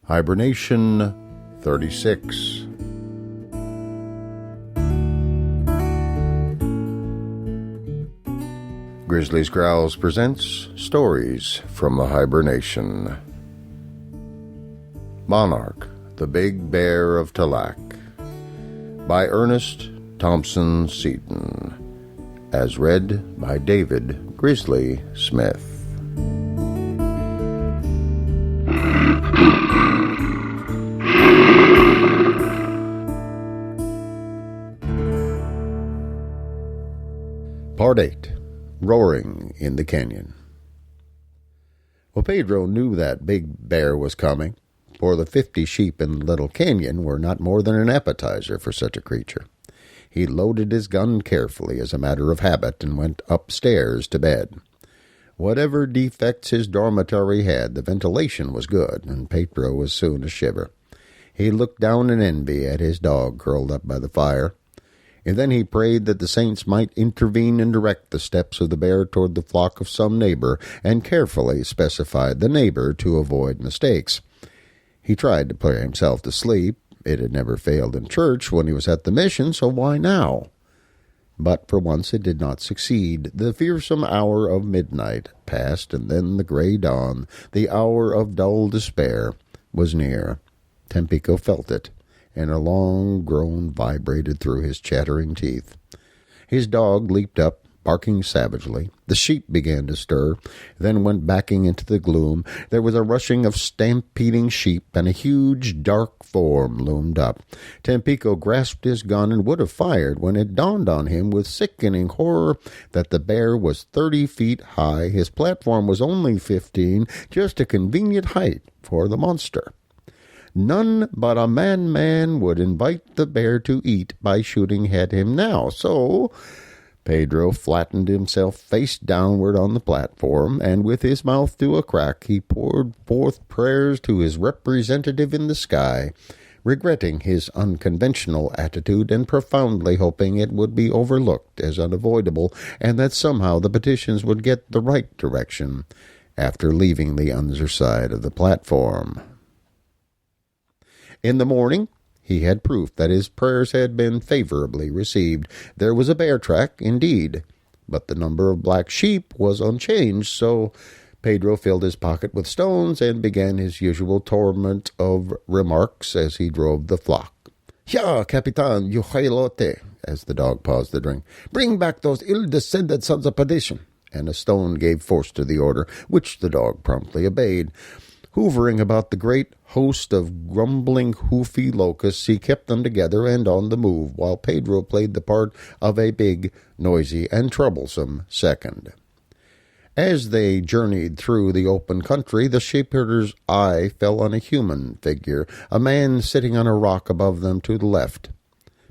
Hiber-Nation 36. Grizzly's Growls presents Stories from the Hiber-Nation. Monarch, the Big Bear of Tallac, by Ernest Thompson Seton, as read by David Grizzly Smith. Part 8. Roaring in the Canyon. Well, Pedro knew that big bear was coming, for the 50 sheep in the little canyon were not more than an appetizer for such a creature. He loaded his gun carefully as a matter of habit and went upstairs to bed. Whatever defects his dormitory had, the ventilation was good, and Pedro was soon a shiver. He looked down in envy at his dog curled up by the fire, and then he prayed that the saints might intervene and direct the steps of the bear toward the flock of some neighbor, and carefully specified the neighbor to avoid mistakes. He tried to put himself to sleep. It had never failed in church when he was at the mission, so why now? But for once it did not succeed. The fearsome hour of midnight passed, and then the gray dawn, the hour of dull despair, was near. Tampico felt it, and a long groan vibrated through his chattering teeth. His dog leaped up, barking savagely. The sheep began to stir, then went backing into the gloom. There was a rushing of stampeding sheep, and a huge, dark form loomed up. Tampico grasped his gun and would have fired when it dawned on him with sickening horror that the bear was 30 feet high. His platform was only 15, just a convenient height for the monster. None but a man would invite the bear to eat by shooting at him now, so Pedro flattened himself face downward on the platform, and with his mouth to a crack he poured forth prayers to his representative in the sky, regretting his unconventional attitude and profoundly hoping it would be overlooked as unavoidable, and that somehow the petitions would get the right direction after leaving the underside of the platform. In the morning, he had proof that his prayers had been favorably received. There was a bear track, indeed, but the number of black sheep was unchanged, so Pedro filled his pocket with stones and began his usual torment of remarks as he drove the flock. "Ya, Capitan, you jailote," as the dog paused to drink. "Bring back those ill-descended sons of perdition." And a stone gave force to the order, which the dog promptly obeyed. Hoovering about the great host of grumbling, hoofy locusts, he kept them together and on the move, while Pedro played the part of a big, noisy, and troublesome second. As they journeyed through the open country, the sheepherder's eye fell on a human figure, a man sitting on a rock above them to the left.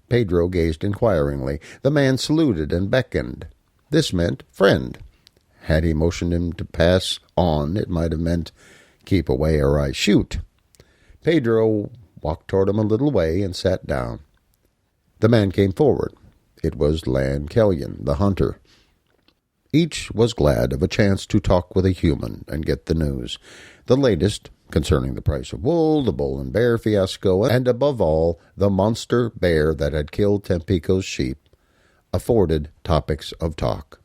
Pedro gazed inquiringly. The man saluted and beckoned. This meant friend. Had he motioned him to pass on, it might have meant, "Keep away or I shoot." Pedro walked toward him a little way and sat down. The man came forward. It was Lan Kellyan, the hunter. Each was glad of a chance to talk with a human and get the news. The latest concerning the price of wool, the bull and bear fiasco, and above all, the monster bear that had killed Tampico's sheep, afforded topics of talk.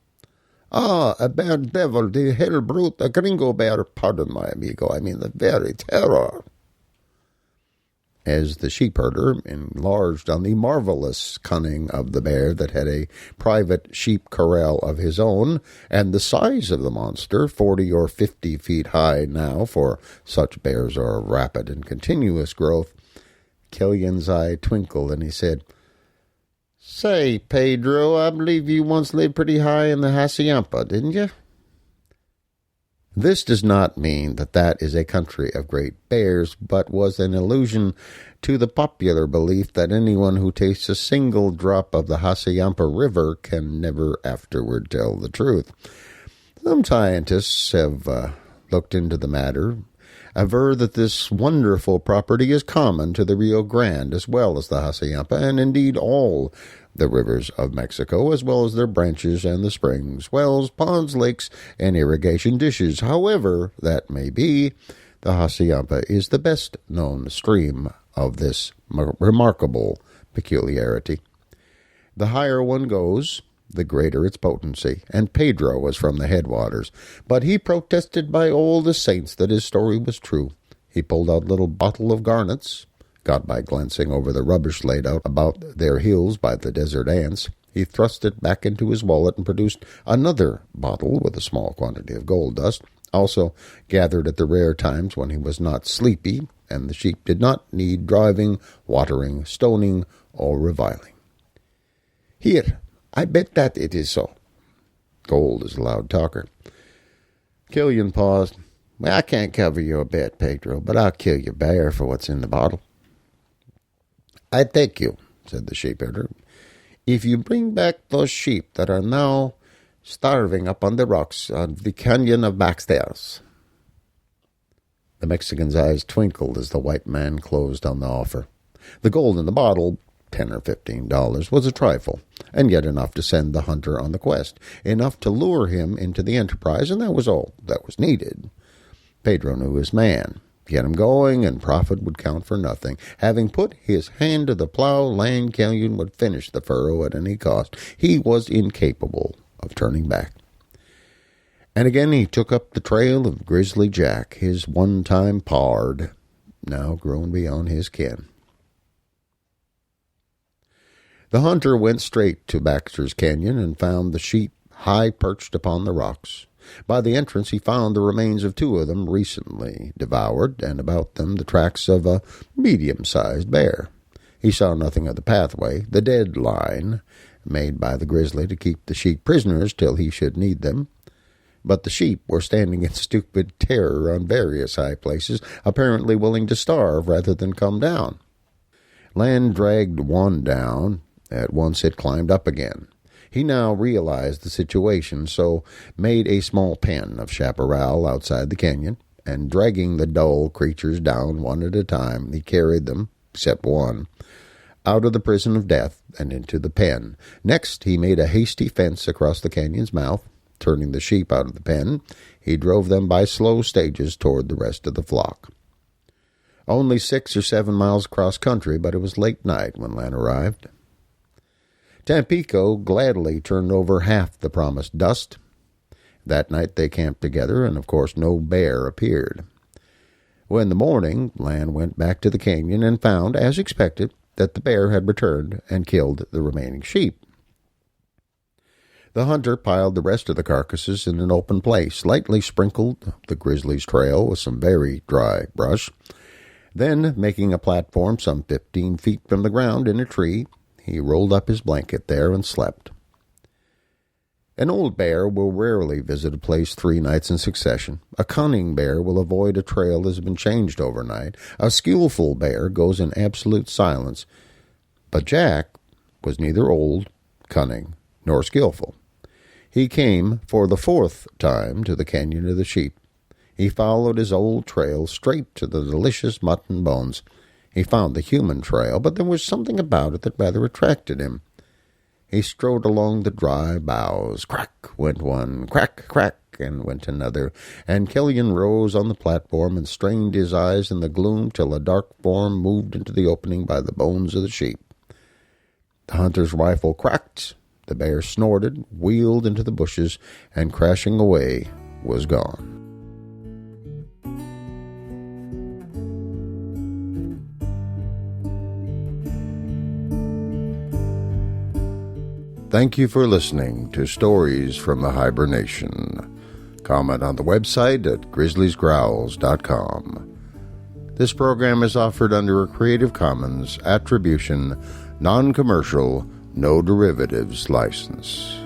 "Ah, a bear devil, the hell brute, a gringo bear, pardon my amigo, I mean the very terror." As the sheepherder enlarged on the marvelous cunning of the bear that had a private sheep corral of his own, and the size of the monster, 40 or 50 feet high now, for such bears are of rapid and continuous growth, Kellyan's eye twinkled, and he said, "Say, Pedro, I believe you once lived pretty high in the Hacienda, didn't you?" This does not mean that that is a country of great bears, but was an allusion to the popular belief that anyone who tastes a single drop of the Hacienda River can never afterward tell the truth. Some scientists have looked into the matter, aver that this wonderful property is common to the Rio Grande as well as the Hacienda, and indeed all the rivers of Mexico, as well as their branches and the springs, wells, ponds, lakes, and irrigation dishes. However that may be, The Hassayampa is the best known stream of this remarkable peculiarity. The higher one goes, the greater its potency, and Pedro was from the headwaters. But he protested by all the saints that his story was true. He pulled out a little bottle of garnets, got by glancing over the rubbish laid out about their hills by the desert ants. He thrust it back into his wallet and produced another bottle with a small quantity of gold dust, also gathered at the rare times when he was not sleepy, and the sheep did not need driving, watering, stoning, or reviling. Here, I bet that it is so. Gold is a loud talker. Killian paused. Well, I can't cover your bet, Pedro, but I'll kill your bear for what's in the bottle. I thank you, said the sheepherder, if you bring back those sheep that are now starving up on the rocks on the canyon of Backstairs. The Mexican's eyes twinkled as the white man closed on the offer. The gold in the bottle, $10 or $15, was a trifle, and yet enough to send the hunter on the quest, enough to lure him into the enterprise, and that was all that was needed. Pedro knew his man. Get him going, and profit would count for nothing. Having put his hand to the plow, Land Killian would finish the furrow at any cost. He was incapable of turning back. And again he took up the trail of Grizzly Jack, his one-time pard, now grown beyond his ken. The hunter went straight to Baxter's Canyon and found the sheep high perched upon the rocks. By the entrance he found the remains of 2 of them recently devoured, and about them the tracks of a medium-sized bear. He saw nothing of the pathway, the dead line, made by the grizzly to keep the sheep prisoners till he should need them. But the sheep were standing in stupid terror on various high places, apparently willing to starve rather than come down. Land dragged one down. At once it climbed up again. He now realized the situation, so made a small pen of chaparral outside the canyon, and dragging the dull creatures down one at a time, he carried them, except one, out of the prison of death and into the pen. Next he made a hasty fence across the canyon's mouth. Turning the sheep out of the pen, he drove them by slow stages toward the rest of the flock. Only 6 or 7 miles across country, but it was late night when Lan arrived. Tampico gladly turned over half the promised dust. That night they camped together, and of course no bear appeared. Well, in the morning, Lan went back to the canyon and found, as expected, that the bear had returned and killed the remaining sheep. The hunter piled the rest of the carcasses in an open place, lightly sprinkled the grizzly's trail with some very dry brush. Then, making a platform some 15 feet from the ground in a tree, he rolled up his blanket there and slept. An old bear will rarely visit a place 3 nights in succession. A cunning bear will avoid a trail that has been changed overnight. A skillful bear goes in absolute silence. But Jack was neither old, cunning, nor skillful. He came for the 4th time to the Canyon of the Sheep. He followed his old trail straight to the delicious mutton bones. He found the human trail, but there was something about it that rather attracted him. He strode along the dry boughs. Crack went one, crack, crack, and went another, and Killian rose on the platform and strained his eyes in the gloom till a dark form moved into the opening by the bones of the sheep. The hunter's rifle cracked. The bear snorted, wheeled into the bushes, and crashing away was gone. Thank you for listening to Stories from the Hiber-Nation. Comment on the website at grizzliesgrowls.com. This program is offered under a Creative Commons Attribution, Non-Commercial, No Derivatives license.